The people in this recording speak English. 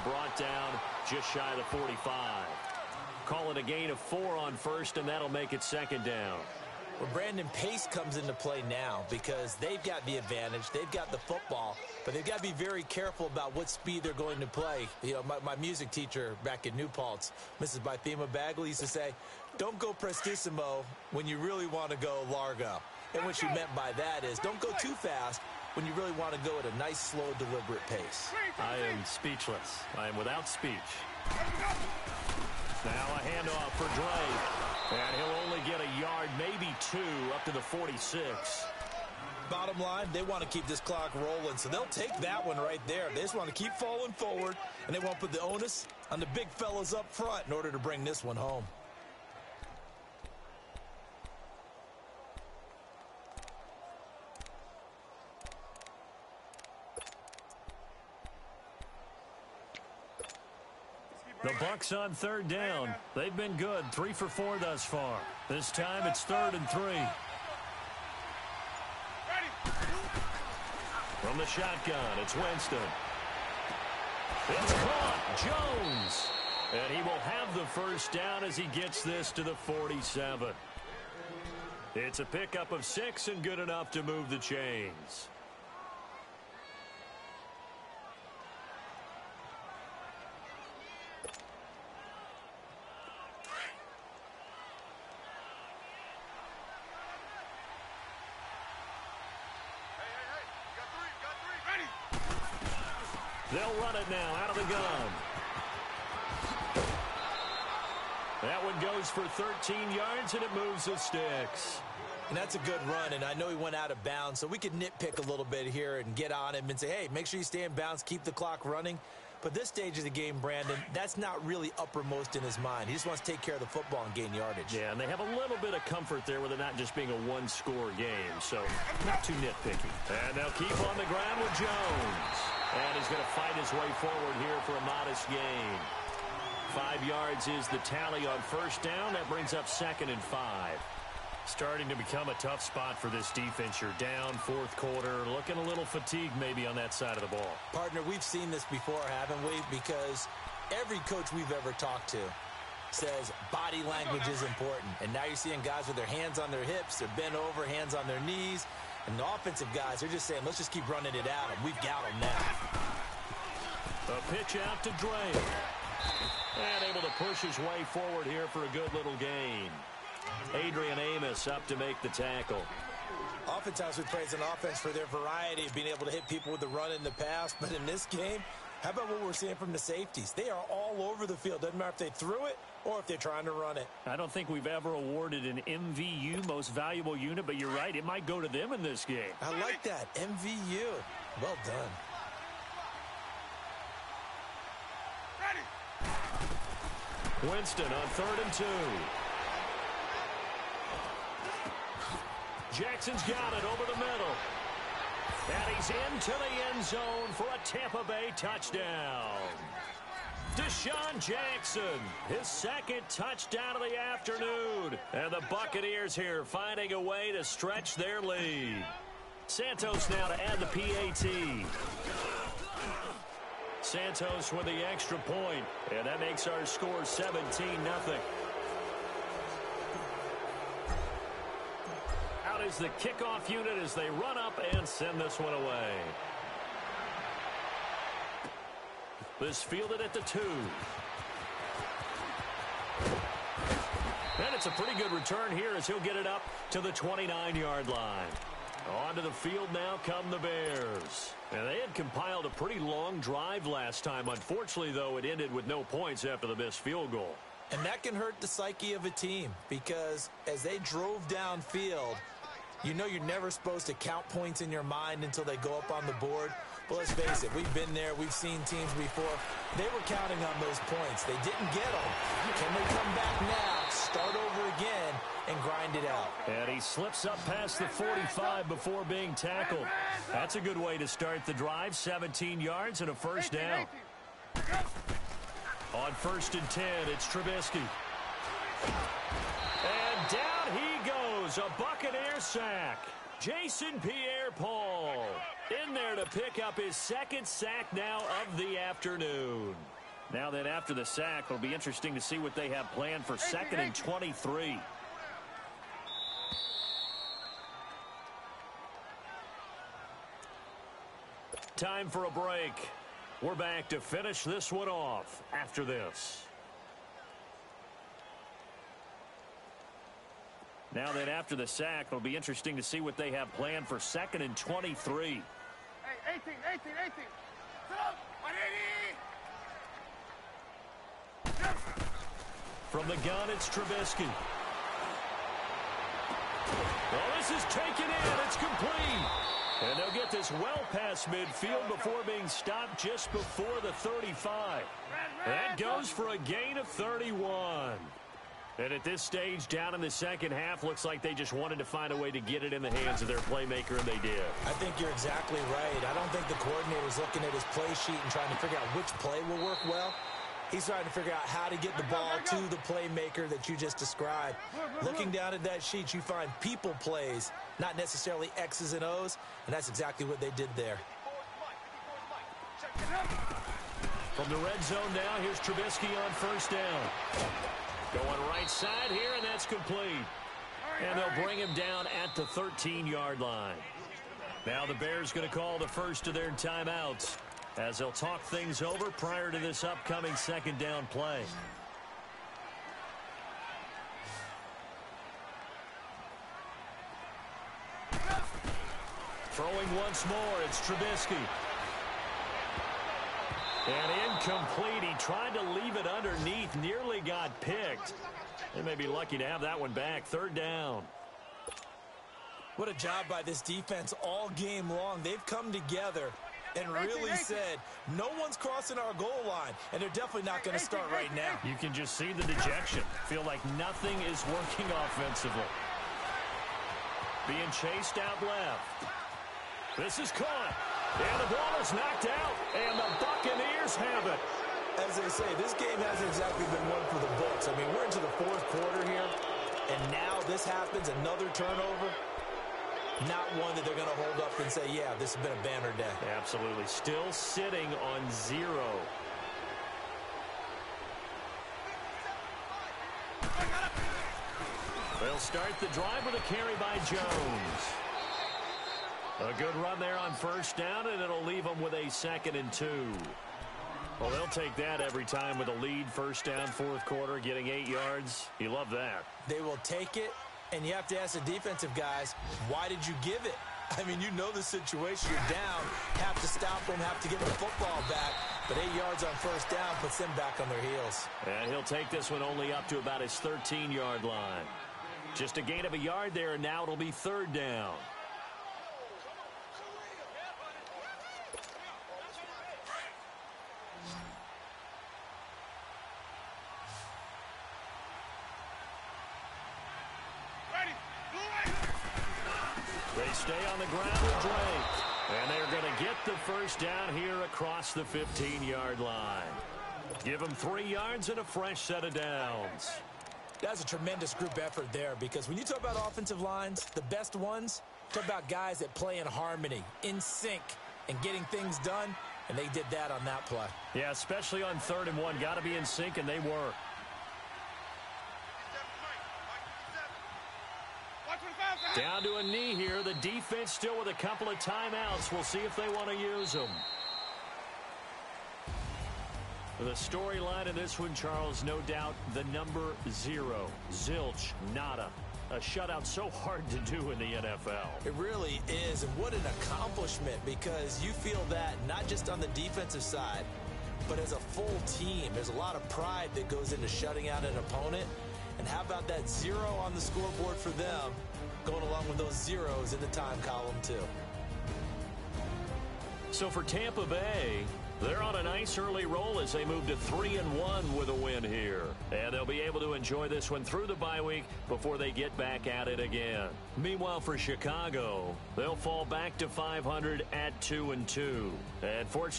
brought down just shy of the 45. Call it a gain of 4 on first, and that'll make it second down. Well, Brandon, pace comes into play now because they've got the advantage. They've got the football, but they've got to be very careful about what speed they're going to play. You know, my music teacher back in New Paltz, Mrs. Bythema Bagley, used to say, don't go prestissimo when you really want to go largo. And what she meant by that is don't go too fast when you really want to go at a nice, slow, deliberate pace. I am speechless. I am without speech. Now a handoff for Drake. And he'll only get a yard, maybe 2, up to the 46. Bottom line, they want to keep this clock rolling, so they'll take that one right there. They just want to keep falling forward, and they want to put the onus on the big fellas up front in order to bring this one home. The Bucs on third down. They've been good, 3 for 4 thus far. This time it's 3rd and 3. From the shotgun, it's Winston. It's caught, Jones. And he will have the first down as he gets this to the 47. It's a pickup of 6 and good enough to move the chains. They'll run it now out of the gun. That one goes for 13 yards, and it moves the sticks. And that's a good run, and I know he went out of bounds, so we could nitpick a little bit here and get on him and say, hey, make sure you stay in bounds, keep the clock running. But this stage of the game, Brandon, that's not really uppermost in his mind. He just wants to take care of the football and gain yardage. Yeah, and they have a little bit of comfort there with it not just being a one-score game, so not too nitpicky. And they'll keep on the ground with Jones. And he's going to fight his way forward here for a modest gain. 5 yards is the tally on first down. That brings up 2nd and 5. Starting to become a tough spot for this defense. You're down, 4th quarter, looking a little fatigued maybe on that side of the ball. Partner, we've seen this before, haven't we? Because every coach we've ever talked to says body language is important. And now you're seeing guys with their hands on their hips, they're bent over, hands on their knees. And the offensive guys, they're just saying, let's just keep running it at them. We've got them now. A pitch out to Drake. And able to push his way forward here for a good little gain. Adrian Amos up to make the tackle. Oftentimes we praise an offense for their variety of being able to hit people with the run in the pass. But in this game, how about what we're seeing from the safeties? They are all over the field. Doesn't matter if they threw it or if they're trying to run it. I don't think we've ever awarded an MVU, most valuable unit, but you're right, it might go to them in this game. I like that, MVU. Well done. Winston on 3rd and 2. Jackson's got it over the middle. And he's into the end zone for a Tampa Bay touchdown. Deshaun Jackson, his 2nd touchdown of the afternoon. And the Buccaneers here finding a way to stretch their lead. Santos now to add the PAT. Santos with the extra point. And that makes our score 17-0. Out is the kickoff unit as they run up and send this one away. This fielded at the 2. And it's a pretty good return here as he'll get it up to the 29-yard line. Onto the field now come the Bears. And they had compiled a pretty long drive last time. Unfortunately, though, it ended with no points after the missed field goal. And that can hurt the psyche of a team because as they drove downfield, you know you're never supposed to count points in your mind until they go up on the board. But let's face it, we've been there. We've seen teams before. They were counting on those points. They didn't get them. Can they come back now, start over again, and grind it out? And he slips up past the 45 before being tackled. That's a good way to start the drive. 17 yards and a first down. On 1st and 10, it's Trubisky. And down he goes. A Buccaneer sack. Jason Pierre-Paul in there to pick up his second sack now of the afternoon. Now then, after the sack, it'll be interesting to see what they have planned for 2nd and 23. Time for a break. We're back to finish this one off after this. Now that after the sack, it'll be interesting to see what they have planned for 2nd and 23. Hey, 18. Sit up, 180. From the gun, it's Trubisky. Oh, this is taken in. It's complete. And they'll get this well past midfield before being stopped just before the 35. That goes for a gain of 31. And at this stage, down in the second half, looks like they just wanted to find a way to get it in the hands of their playmaker, and they did. I think you're exactly right. I don't think the coordinator's looking at his play sheet and trying to figure out which play will work well. He's trying to figure out how to get the ball to the playmaker that you just described. Looking down at that sheet, you find people plays, not necessarily X's and O's, and that's exactly what they did there. From the red zone now, here's Trubisky on first down. Going right side here, and that's complete. And they'll bring him down at the 13-yard line. Now the Bears going to call the first of their timeouts as they'll talk things over prior to this upcoming second down play. Throwing once more, it's Trubisky. And incomplete. He tried to leave it underneath, nearly got picked. They may be lucky to have that one back. 3rd down. What a job by this defense all game long. They've come together and really said, no one's crossing our goal line, and they're definitely not going to start right now. You can just see the dejection. Feel like nothing is working offensively. Being chased out left. This is caught. And the ball is knocked out, and the Buccaneers have it. As they say, this game hasn't exactly been one for the books. I mean, we're into the 4th quarter here, and now this happens, another turnover. Not one that they're going to hold up and say, yeah, this has been a banner day. Absolutely. Still sitting on 0. They'll start the drive with a carry by Jones. A good run there on first down, and it'll leave them with a 2nd and 2. Well, they'll take that every time with a lead. First down, 4th quarter, getting 8 yards. You love that. They will take it, and you have to ask the defensive guys, why did you give it? I mean, you know the situation. You're down, have to stop them, have to get the football back. But 8 yards on first down puts them back on their heels. And he'll take this one only up to about his 13-yard line. Just a gain of a yard there, and now it'll be 3rd down. They stay on the ground with Drake. And they're going to get the first down here across the 15-yard line. Give them 3 yards and a fresh set of downs. That's a tremendous group effort there, because when you talk about offensive lines, the best ones, talk about guys that play in harmony, in sync, and getting things done, and they did that on that play. Yeah, especially on 3rd and 1. Got to be in sync, and they were. Down to a knee here. The defense still with a couple of timeouts. We'll see if they want to use them. The storyline in this one, Charles, no doubt the number 0. Zilch, nada. A shutout so hard to do in the NFL. It really is, and what an accomplishment, because you feel that not just on the defensive side, but as a full team. There's a lot of pride that goes into shutting out an opponent. And how about that 0 on the scoreboard for them, going along with those zeros in the time column, too. So for Tampa Bay, they're on a nice early roll as they move to 3-1 with a win here. And they'll be able to enjoy this one through the bye week before they get back at it again. Meanwhile, for Chicago, they'll fall back to 500 at 2-2. And fortunately,